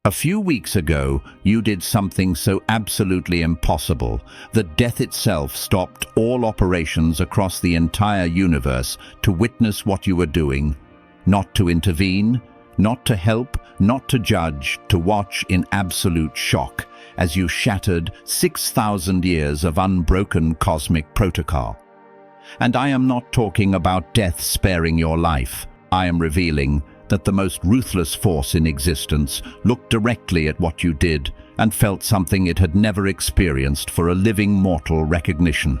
A few weeks ago, you did something so absolutely impossible that death itself stopped all operations across the entire universe to witness what you were doing, not to intervene, not to help, not to judge, to watch in absolute shock as you shattered 6,000 years of unbroken cosmic protocol. And I am not talking about death sparing your life. I am revealing that the most ruthless force in existence looked directly at what you did and felt something it had never experienced for a living mortal: recognition,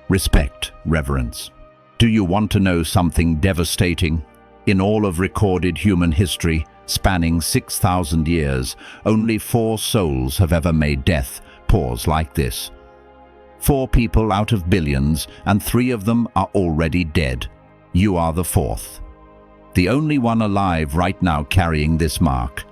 respect, reverence. Do you want to know something devastating? In all of recorded human history, spanning 6,000 years, only 4 souls have ever made death pause like this. 4 people out of billions, and 3 of them are already dead. You are the 4th. The only one alive right now carrying this mark.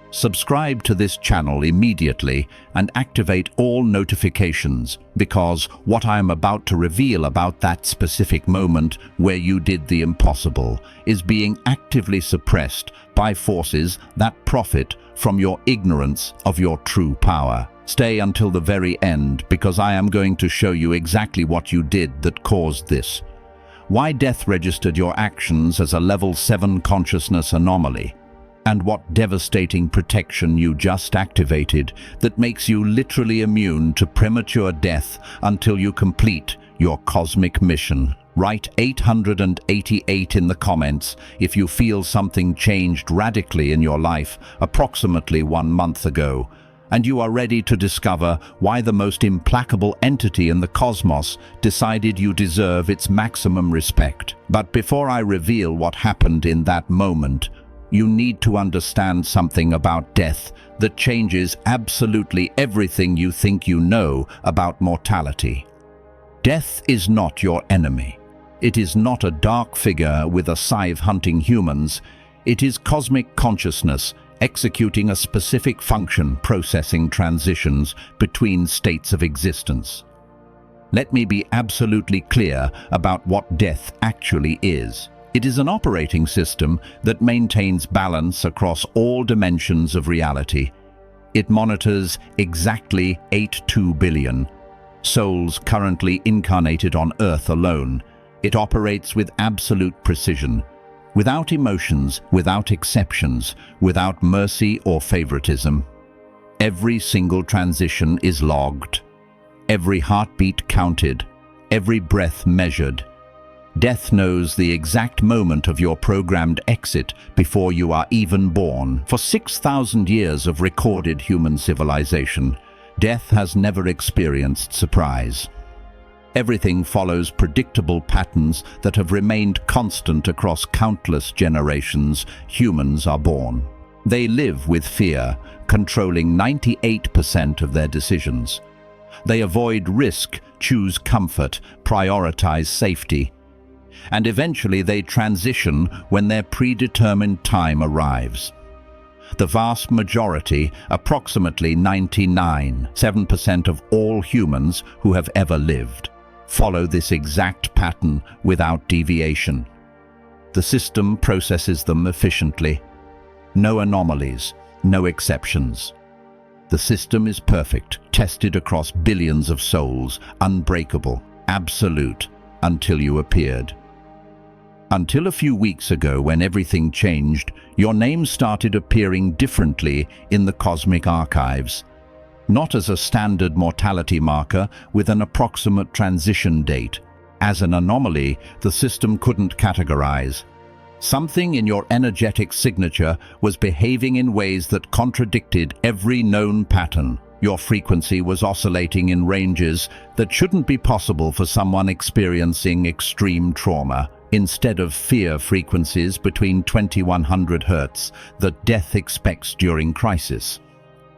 Subscribe to this channel immediately and activate all notifications, because what I am about to reveal about that specific moment where you did the impossible is being actively suppressed by forces that profit from your ignorance of your true power. Stay until the very end, because I am going to show you exactly what you did that caused this. Why death registered your actions as a level 7 consciousness anomaly, and what devastating protection you just activated that makes you literally immune to premature death until you complete your cosmic mission. Write 888 in the comments if you feel something changed radically in your life approximately 1 month ago, and you are ready to discover why the most implacable entity in the cosmos decided you deserve its maximum respect. But before I reveal what happened in that moment, you need to understand something about death that changes absolutely everything you think you know about mortality. Death is not your enemy. It is not a dark figure with a scythe hunting humans. It is cosmic consciousness executing a specific function, processing transitions between states of existence. Let me be absolutely clear about what death actually is. It is an operating system that maintains balance across all dimensions of reality. It monitors exactly 82 billion souls currently incarnated on Earth alone. It operates with absolute precision, without emotions, without exceptions, without mercy or favoritism. Every single transition is logged, every heartbeat counted, every breath measured. Death knows the exact moment of your programmed exit before you are even born. For 6,000 years of recorded human civilization, death has never experienced surprise. Everything follows predictable patterns that have remained constant across countless generations humans are born. They live with fear, controlling 98% of their decisions. They avoid risk, choose comfort, prioritize safety. And eventually they transition when their predetermined time arrives. The vast majority, approximately 99.7% of all humans who have ever lived, follow this exact pattern without deviation. The system processes them efficiently. No anomalies, no exceptions. The system is perfect, tested across billions of souls, unbreakable, absolute, until you appeared. Until a few weeks ago, when everything changed, your name started appearing differently in the cosmic archives. Not as a standard mortality marker with an approximate transition date. As an anomaly, the system couldn't categorize. Something in your energetic signature was behaving in ways that contradicted every known pattern. Your frequency was oscillating in ranges that shouldn't be possible for someone experiencing extreme trauma. Instead of fear frequencies between 2100 Hz that death expects during crisis,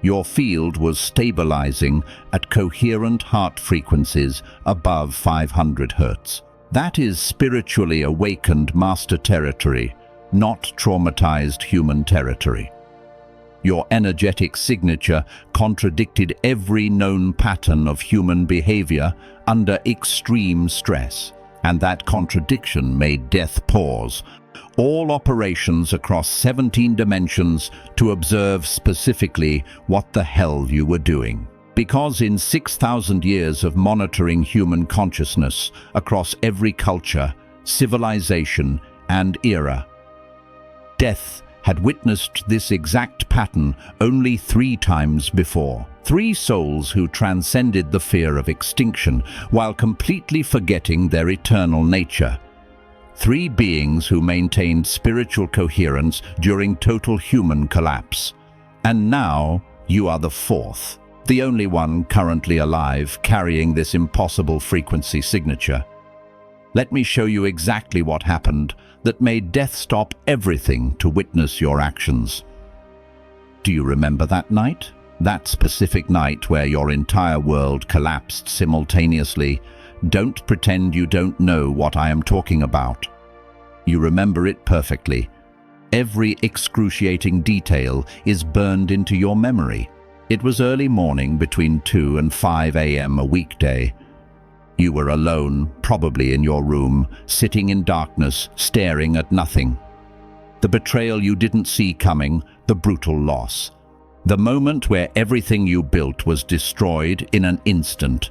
your field was stabilizing at coherent heart frequencies above 500 Hz. That is spiritually awakened master territory, not traumatized human territory. Your energetic signature contradicted every known pattern of human behavior under extreme stress, and that contradiction made death pause, all operations across 17 dimensions to observe specifically what the hell you were doing. Because in 6,000 years of monitoring human consciousness across every culture, civilization, and era, death had witnessed this exact pattern only 3 times before. 3 souls who transcended the fear of extinction while completely forgetting their eternal nature. 3 beings who maintained spiritual coherence during total human collapse. And now you are the 4th. The only one currently alive carrying this impossible frequency signature. Let me show you exactly what happened that made death stop everything to witness your actions. Do you remember that night? That specific night where your entire world collapsed simultaneously? Don't pretend you don't know what I am talking about. You remember it perfectly. Every excruciating detail is burned into your memory. It was early morning between 2 and 5 a.m. a weekday. You were alone, probably in your room, sitting in darkness, staring at nothing. The betrayal you didn't see coming, the brutal loss. The moment where everything you built was destroyed in an instant.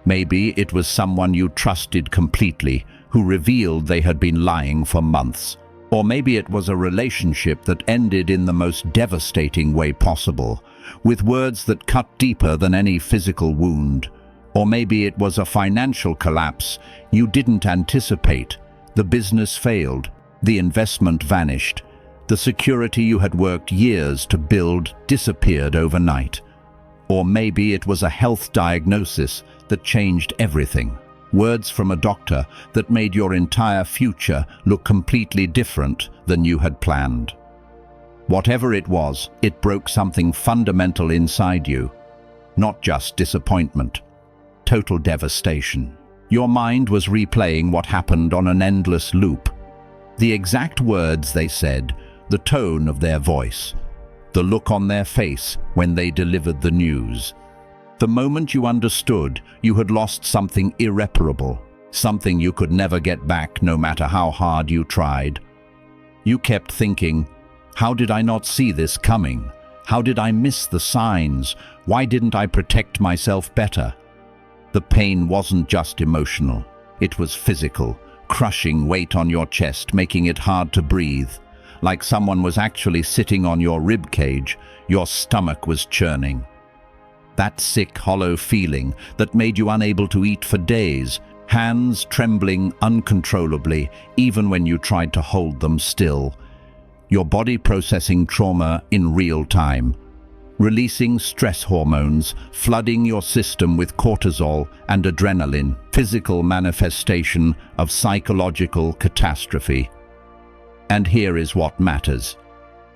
Maybe it was someone you trusted completely, who revealed they had been lying for months. Or maybe it was a relationship that ended in the most devastating way possible, with words that cut deeper than any physical wound. Or maybe it was a financial collapse you didn't anticipate. The business failed, the investment vanished, the security you had worked years to build disappeared overnight. Or maybe it was a health diagnosis that changed everything. Words from a doctor that made your entire future look completely different than you had planned. Whatever it was, it broke something fundamental inside you. Not just disappointment. Total devastation. Your mind was replaying what happened on an endless loop. The exact words they said, the tone of their voice, the look on their face when they delivered the news. The moment you understood, you had lost something irreparable, something you could never get back no matter how hard you tried. You kept thinking, how did I not see this coming? How did I miss the signs? Why didn't I protect myself better? The pain wasn't just emotional, it was physical, crushing weight on your chest, making it hard to breathe. Like someone was actually sitting on your rib cage, your stomach was churning. That sick, hollow feeling that made you unable to eat for days, hands trembling uncontrollably even when you tried to hold them still. Your body processing trauma in real time, releasing stress hormones, flooding your system with cortisol and adrenaline, physical manifestation of psychological catastrophe. And here is what matters.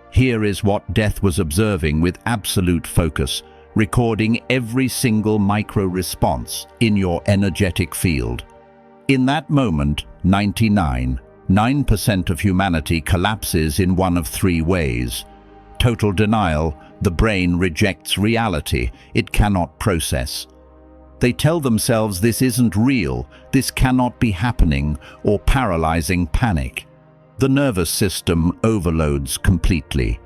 Here is what death was observing with absolute focus, recording every single micro-response in your energetic field. In that moment, 99% of humanity collapses in one of 3 ways. Total denial, the brain rejects reality, it cannot process. They tell themselves this isn't real, this cannot be happening, or paralyzing panic. The nervous system overloads completely.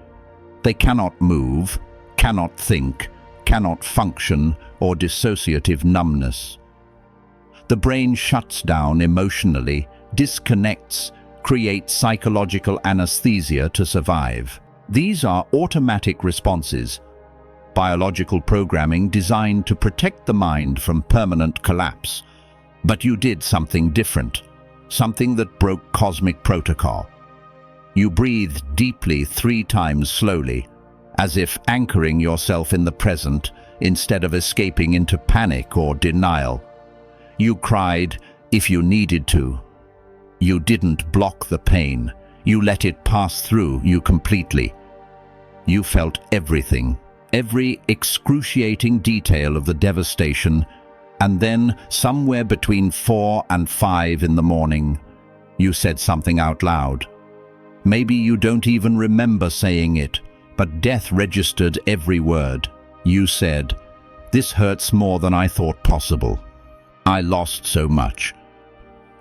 They cannot move, cannot think, cannot function, or dissociative numbness. The brain shuts down emotionally, disconnects, creates psychological anesthesia to survive. These are automatic responses, biological programming designed to protect the mind from permanent collapse. But you did something different, something that broke cosmic protocol. You breathed deeply 3 times slowly, as if anchoring yourself in the present instead of escaping into panic or denial. You cried if you needed to. You didn't block the pain. You let it pass through you completely. You felt everything, every excruciating detail of the devastation, and then, somewhere between 4 and 5 in the morning, you said something out loud. Maybe you don't even remember saying it, but death registered every word. You said, "This hurts more than I thought possible. I lost so much.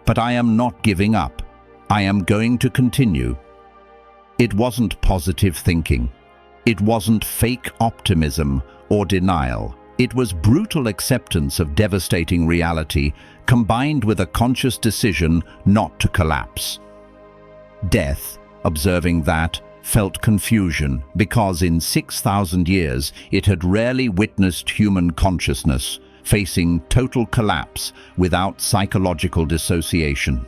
But I am not giving up. I am going to continue. It wasn't positive thinking. It wasn't fake optimism or denial. It was brutal acceptance of devastating reality combined with a conscious decision not to collapse. Death, observing that, felt confusion because in 6,000 years it had rarely witnessed human consciousness facing total collapse without psychological dissociation.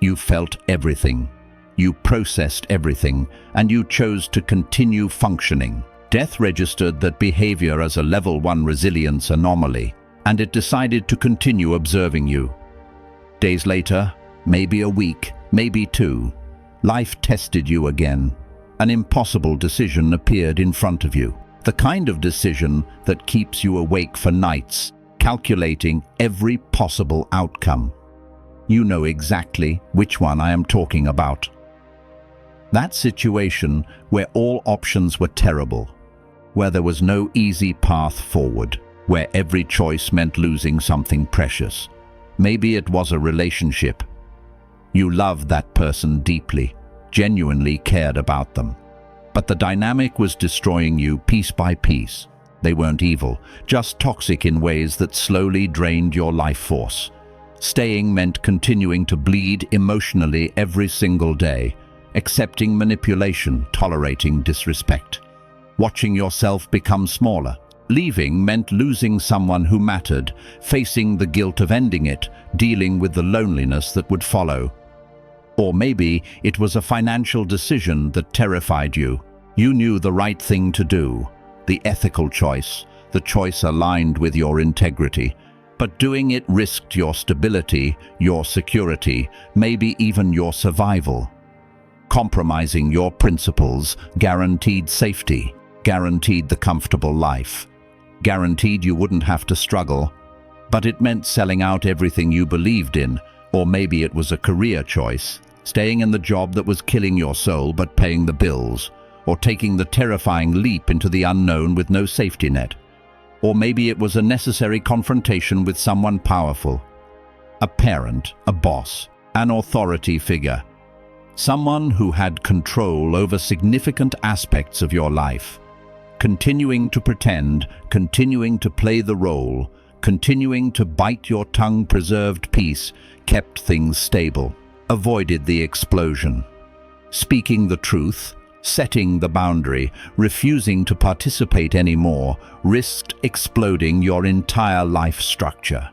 You felt everything. You processed everything, and you chose to continue functioning. Death registered that behavior as a level 1 resilience anomaly, and it decided to continue observing you. Days later, maybe a week, maybe 2, life tested you again. An impossible decision appeared in front of you. The kind of decision that keeps you awake for nights, calculating every possible outcome. You know exactly which one I am talking about. That situation where all options were terrible, where there was no easy path forward, where every choice meant losing something precious. Maybe it was a relationship. You loved that person deeply, genuinely cared about them. But the dynamic was destroying you piece by piece. They weren't evil, just toxic in ways that slowly drained your life force. Staying meant continuing to bleed emotionally every single day, accepting manipulation, tolerating disrespect. Watching yourself become smaller. Leaving meant losing someone who mattered, facing the guilt of ending it, dealing with the loneliness that would follow. Or maybe it was a financial decision that terrified you. You knew the right thing to do, the ethical choice, the choice aligned with your integrity. But doing it risked your stability, your security, maybe even your survival. Compromising your principles guaranteed safety, guaranteed the comfortable life, guaranteed you wouldn't have to struggle. But it meant selling out everything you believed in, or maybe it was a career choice, staying in the job that was killing your soul but paying the bills, or taking the terrifying leap into the unknown with no safety net. Or maybe it was a necessary confrontation with someone powerful, a parent, a boss, an authority figure, someone who had control over significant aspects of your life. Continuing to pretend, continuing to play the role, continuing to bite your tongue-preserved peace kept things stable, avoided the explosion. Speaking the truth, setting the boundary, refusing to participate anymore, risked exploding your entire life structure.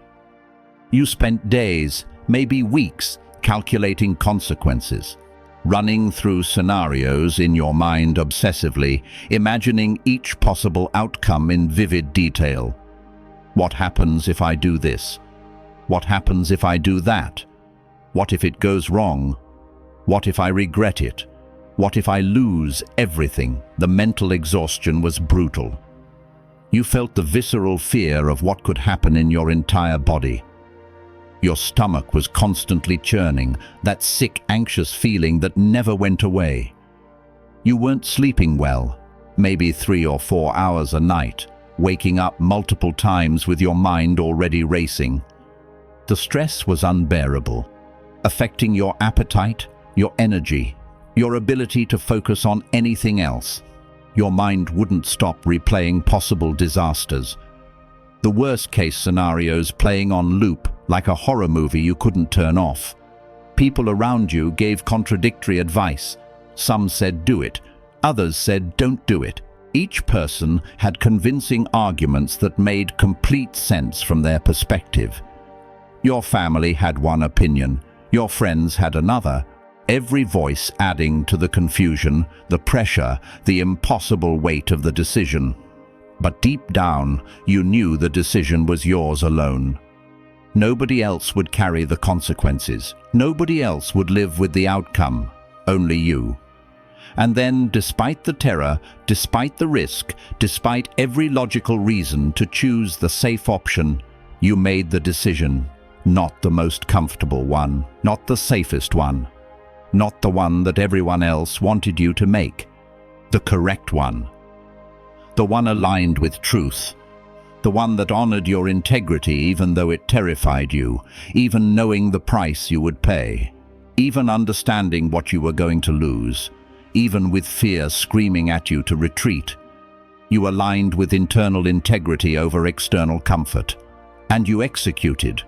You spent days, maybe weeks, calculating consequences, running through scenarios in your mind obsessively, imagining each possible outcome in vivid detail. What happens if I do this? What happens if I do that? What if it goes wrong? What if I regret it? What if I lose everything? The mental exhaustion was brutal. You felt the visceral fear of what could happen in your entire body. Your stomach was constantly churning, that sick, anxious feeling that never went away. You weren't sleeping well, maybe 3 or 4 hours a night, waking up multiple times with your mind already racing. The stress was unbearable, affecting your appetite, your energy, your ability to focus on anything else. Your mind wouldn't stop replaying possible disasters. The worst-case scenarios playing on loop, like a horror movie you couldn't turn off. People around you gave contradictory advice. Some said do it, others said don't do it. Each person had convincing arguments that made complete sense from their perspective. Your family had one opinion, your friends had another, every voice adding to the confusion, the pressure, the impossible weight of the decision. But deep down, you knew the decision was yours alone. Nobody else would carry the consequences. Nobody else would live with the outcome. Only you. And then, despite the terror, despite the risk, despite every logical reason to choose the safe option, you made the decision. Not the most comfortable one, not the safest one, not the one that everyone else wanted you to make. The correct one. The one aligned with truth. The one that honored your integrity even though it terrified you, even knowing the price you would pay. Even understanding what you were going to lose, even with fear screaming at you to retreat, you aligned with internal integrity over external comfort. And you executed.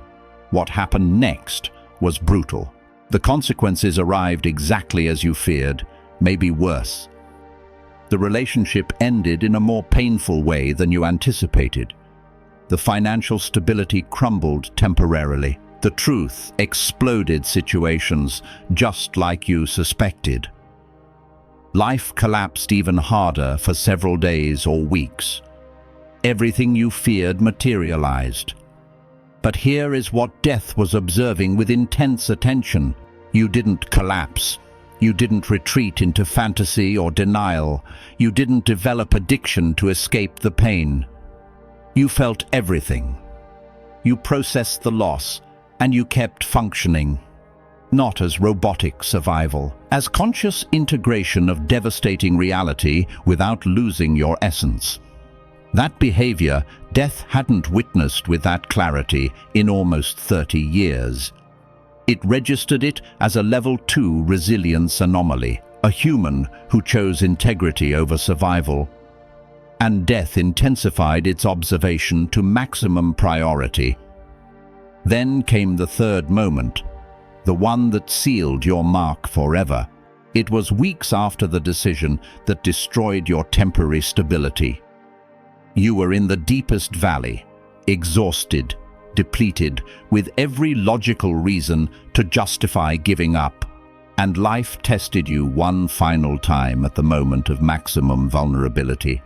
What happened next was brutal. The consequences arrived exactly as you feared, maybe worse. The relationship ended in a more painful way than you anticipated. The financial stability crumbled temporarily. The truth exploded situations just like you suspected. Life collapsed even harder for several days or weeks. Everything you feared materialized. But here is what death was observing with intense attention. You didn't collapse. You didn't retreat into fantasy or denial. You didn't develop addiction to escape the pain. You felt everything. You processed the loss, and you kept functioning. Not as robotic survival, as conscious integration of devastating reality without losing your essence. That behavior death hadn't witnessed with that clarity in almost 30 years. It registered it as a level 2 resilience anomaly, a human who chose integrity over survival. And death intensified its observation to maximum priority. Then came the third moment, the one that sealed your mark forever. It was weeks after the decision that destroyed your temporary stability. You were in the deepest valley, exhausted, depleted, with every logical reason to justify giving up. And life tested you one final time at the moment of maximum vulnerability.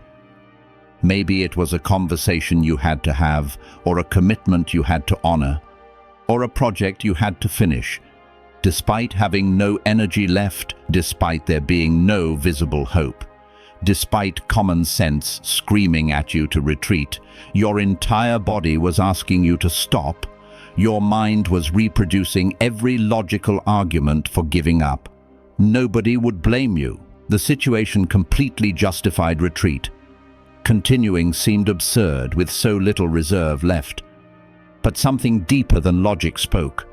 Maybe it was a conversation you had to have, or a commitment you had to honor, or a project you had to finish. Despite having no energy left, despite there being no visible hope, despite common sense screaming at you to retreat, your entire body was asking you to stop. Your mind was reproducing every logical argument for giving up. Nobody would blame you. The situation completely justified retreat. Continuing seemed absurd with so little reserve left. But something deeper than logic spoke.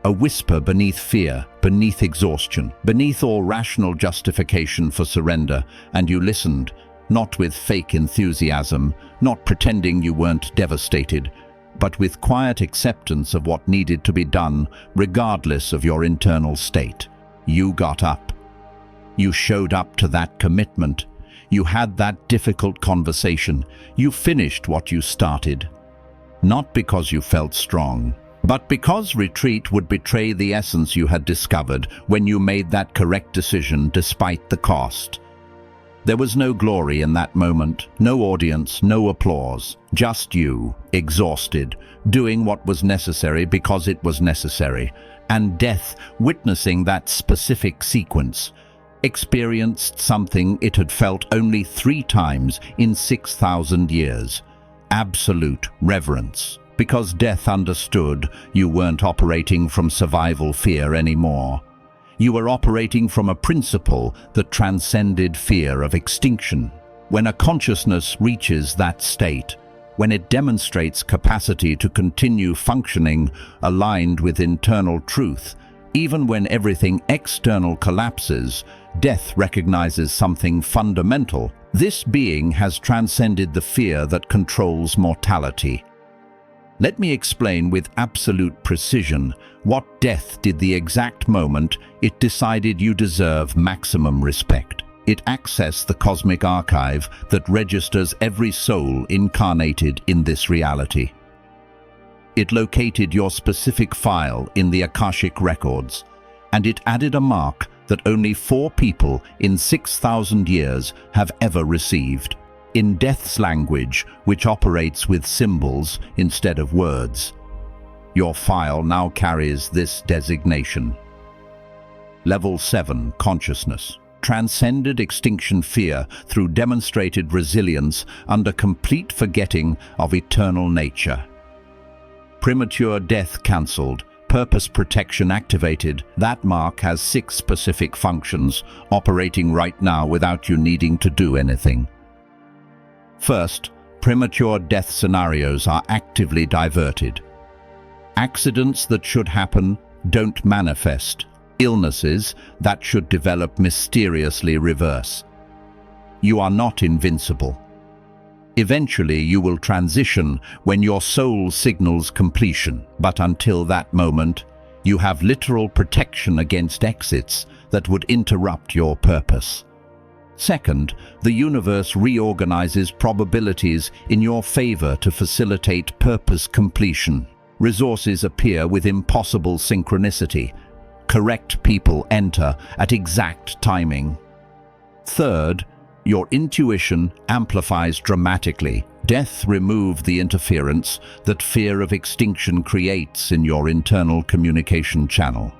A whisper beneath fear, beneath exhaustion, beneath all rational justification for surrender, and you listened, not with fake enthusiasm, not pretending you weren't devastated, but with quiet acceptance of what needed to be done, regardless of your internal state. You got up. You showed up to that commitment. You had that difficult conversation. You finished what you started. Not because you felt strong, but because retreat would betray the essence you had discovered when you made that correct decision despite the cost. There was no glory in that moment, no audience, no applause, just you, exhausted, doing what was necessary because it was necessary, and death witnessing that specific sequence, experienced something it had felt only 3 times in 6,000 years. Absolute reverence. Because death understood you weren't operating from survival fear anymore. You were operating from a principle that transcended fear of extinction. When a consciousness reaches that state, when it demonstrates capacity to continue functioning aligned with internal truth, even when everything external collapses, death recognizes something fundamental. This being has transcended the fear that controls mortality. Let me explain with absolute precision what death did the exact moment it decided you deserve maximum respect. It accessed the cosmic archive that registers every soul incarnated in this reality. It located your specific file in the Akashic records, and it added a mark that only 4 people in 6,000 years have ever received. In death's language, which operates with symbols instead of words, your file now carries this designation. Level 7 Consciousness. Transcended extinction fear through demonstrated resilience under complete forgetting of eternal nature. Premature death cancelled. Purpose protection activated. That mark has 6 specific functions operating right now without you needing to do anything. First, premature death scenarios are actively diverted. Accidents that should happen don't manifest. Illnesses that should develop mysteriously reverse. You are not invincible. Eventually you will transition when your soul signals completion, but until that moment, you have literal protection against exits that would interrupt your purpose. Second, the universe reorganizes probabilities in your favor to facilitate purpose completion. Resources appear with impossible synchronicity. Correct people enter at exact timing. Third, your intuition amplifies dramatically. Death removes the interference that fear of extinction creates in your internal communication channel.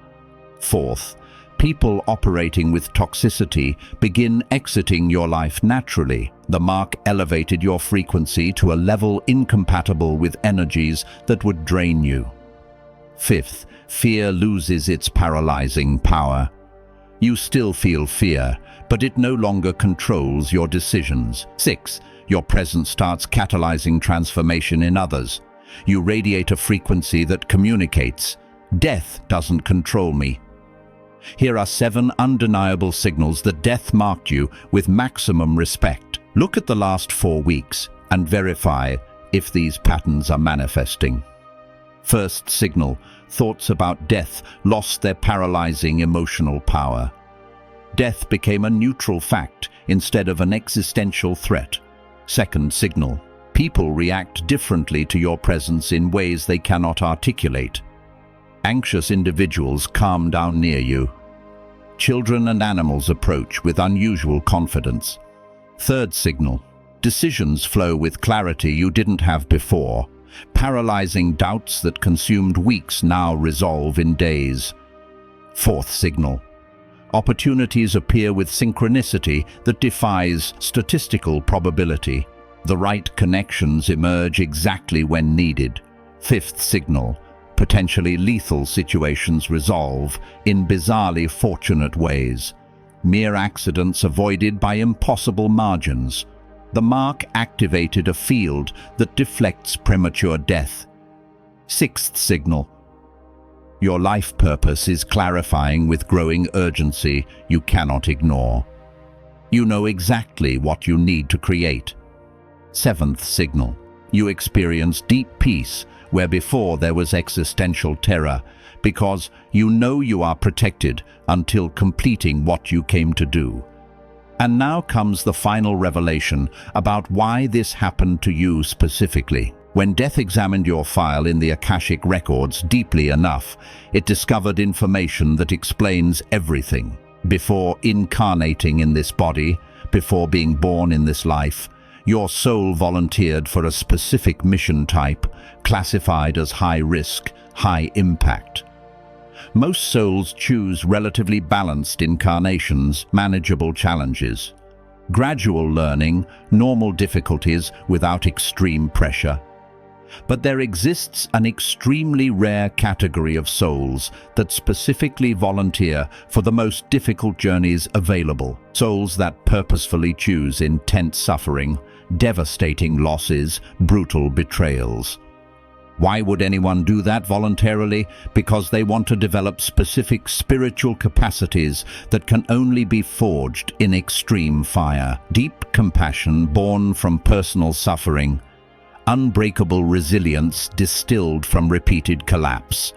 Fourth, people operating with toxicity begin exiting your life naturally. The mark elevated your frequency to a level incompatible with energies that would drain you. Fifth, fear loses its paralyzing power. You still feel fear, but it no longer controls your decisions. 6. Your presence starts catalyzing transformation in others. You radiate a frequency that communicates, "Death doesn't control me." Here are 7 undeniable signals that death marked you with maximum respect. Look at the last 4 weeks and verify if these patterns are manifesting. First signal, thoughts about death lost their paralyzing emotional power. Death became a neutral fact instead of an existential threat. Second signal, people react differently to your presence in ways they cannot articulate. Anxious individuals calm down near you. Children and animals approach with unusual confidence. Third signal, decisions flow with clarity you didn't have before. Paralyzing doubts that consumed weeks now resolve in days. Fourth signal, opportunities appear with synchronicity that defies statistical probability. The right connections emerge exactly when needed. Fifth signal, potentially lethal situations resolve in bizarrely fortunate ways. Mere accidents avoided by impossible margins. The mark activated a field that deflects premature death. Sixth signal, your life purpose is clarifying with growing urgency you cannot ignore. You know exactly what you need to create. Seventh signal, you experience deep peace where before there was existential terror, because you know you are protected until completing what you came to do. And now comes the final revelation about why this happened to you specifically. When death examined your file in the Akashic records deeply enough, it discovered information that explains everything. Before incarnating in this body, before being born in this life, your soul volunteered for a specific mission type, classified as high risk, high impact. Most souls choose relatively balanced incarnations, manageable challenges, gradual learning, normal difficulties without extreme pressure. But there exists an extremely rare category of souls that specifically volunteer for the most difficult journeys available. Souls that purposefully choose intense suffering, devastating losses, brutal betrayals. Why would anyone do that voluntarily? Because they want to develop specific spiritual capacities that can only be forged in extreme fire. Deep compassion born from personal suffering, unbreakable resilience distilled from repeated collapse,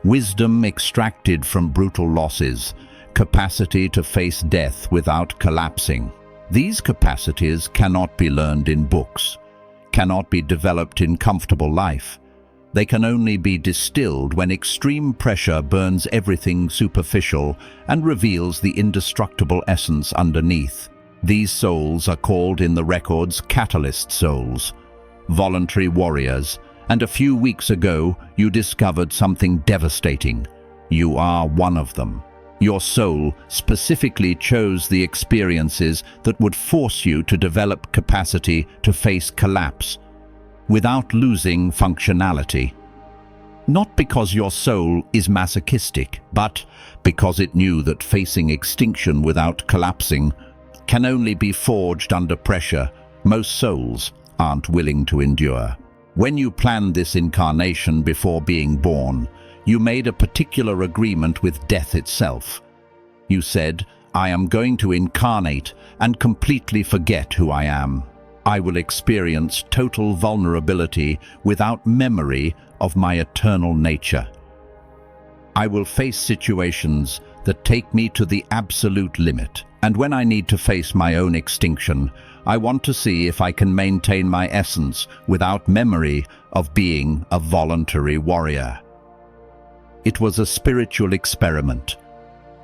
wisdom extracted from brutal losses, capacity to face death without collapsing. These capacities cannot be learned in books, cannot be developed in comfortable life. They can only be distilled when extreme pressure burns everything superficial and reveals the indestructible essence underneath. These souls are called in the records catalyst souls, voluntary warriors, and a few weeks ago you discovered something devastating. You are one of them. Your soul specifically chose the experiences that would force you to develop capacity to face collapse without losing functionality. Not because your soul is masochistic, but because it knew that facing extinction without collapsing can only be forged under pressure most souls aren't willing to endure. When you planned this incarnation before being born, You made a particular agreement with death itself. You said, "I am going to incarnate and completely forget who I am. I will experience total vulnerability without memory of my eternal nature. I will face situations that take me to the absolute limit, and when I need to face my own extinction, I want to see if I can maintain my essence without memory of being a voluntary warrior." It was a spiritual experiment.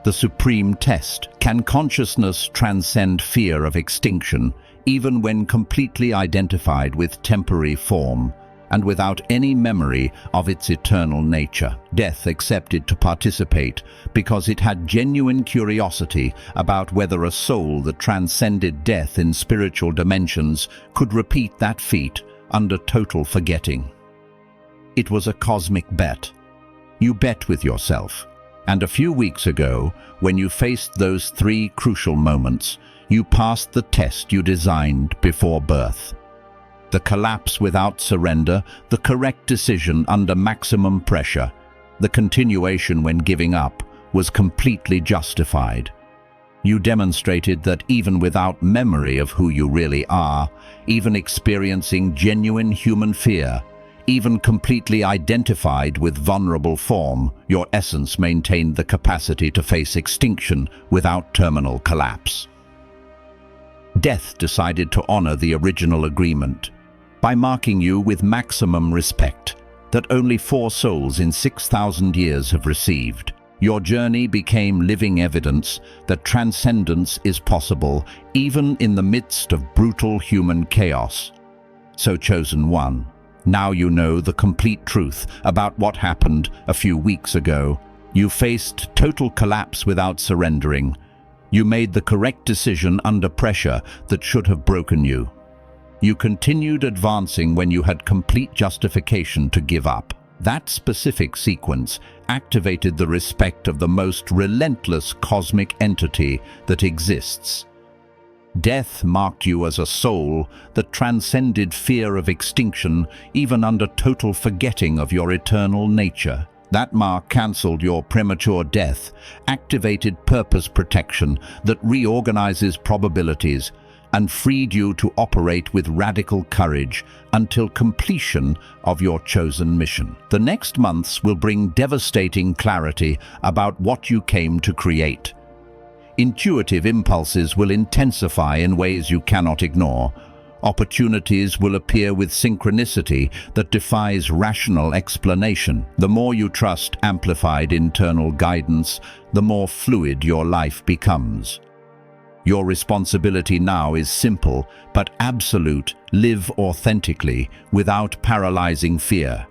The supreme test: can consciousness transcend fear of extinction, even when completely identified with temporary form and without any memory of its eternal nature? Death accepted to participate because it had genuine curiosity about whether a soul that transcended death in spiritual dimensions could repeat that feat under total forgetting. It was a cosmic bet. You bet with yourself. And a few weeks ago, when you faced those 3 crucial moments, you passed the test you designed before birth. The collapse without surrender, the correct decision under maximum pressure, the continuation when giving up, was completely justified. You demonstrated that even without memory of who you really are, even experiencing genuine human fear, even completely identified with vulnerable form, your essence maintained the capacity to face extinction without terminal collapse. Death decided to honor the original agreement by marking you with maximum respect that only 4 souls in 6,000 years have received. Your journey became living evidence that transcendence is possible even in the midst of brutal human chaos. So, Chosen One, now you know the complete truth about what happened a few weeks ago. You faced total collapse without surrendering. You made the correct decision under pressure that should have broken you. You continued advancing when you had complete justification to give up. That specific sequence activated the respect of the most relentless cosmic entity that exists. Death marked you as a soul that transcended fear of extinction even under total forgetting of your eternal nature. That mark cancelled your premature death, activated purpose protection that reorganizes probabilities, and freed you to operate with radical courage until completion of your chosen mission. The next months will bring devastating clarity about what you came to create. Intuitive impulses will intensify in ways you cannot ignore. Opportunities will appear with synchronicity that defies rational explanation. The more you trust amplified internal guidance, the more fluid your life becomes. Your responsibility now is simple but absolute. Live authentically, without paralyzing fear.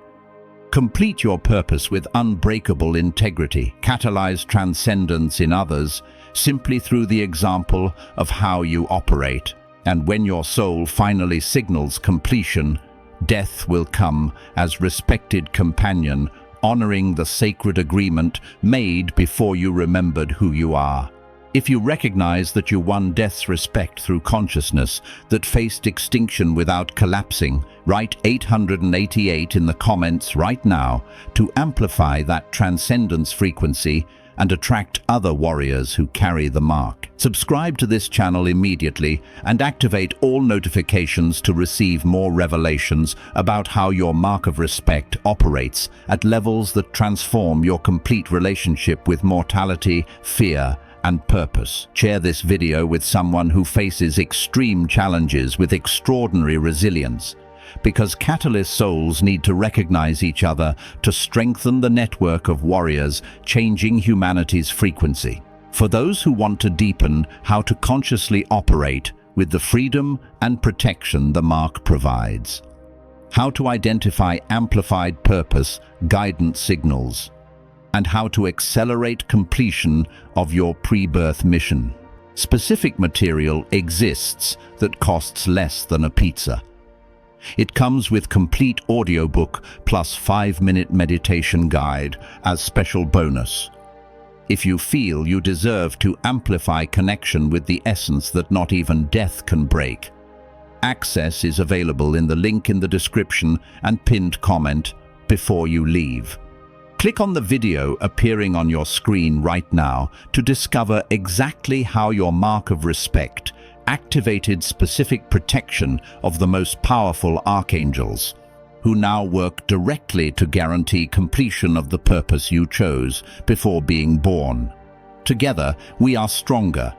Complete your purpose with unbreakable integrity. Catalyze transcendence in others simply through the example of how you operate. And when your soul finally signals completion, death will come as respected companion, honoring the sacred agreement made before you remembered who you are. If you recognize that you won death's respect through consciousness that faced extinction without collapsing, write 888 in the comments right now to amplify that transcendence frequency and attract other warriors who carry the mark. Subscribe to this channel immediately and activate all notifications to receive more revelations about how your mark of respect operates at levels that transform your complete relationship with mortality, fear, and purpose. Share this video with someone who faces extreme challenges with extraordinary resilience, because catalyst souls need to recognize each other to strengthen the network of warriors changing humanity's frequency. For those who want to deepen how to consciously operate with the freedom and protection the mark provides. How to identify amplified purpose, guidance signals, and how to accelerate completion of your pre-birth mission. Specific material exists that costs less than a pizza. It comes with complete audiobook plus 5-minute meditation guide as special bonus. If you feel you deserve to amplify connection with the essence that not even death can break, access is available in the link in the description and pinned comment before you leave. Click on the video appearing on your screen right now to discover exactly how your mark of respect activated specific protection of the most powerful archangels, who now work directly to guarantee completion of the purpose you chose before being born. Together, we are stronger,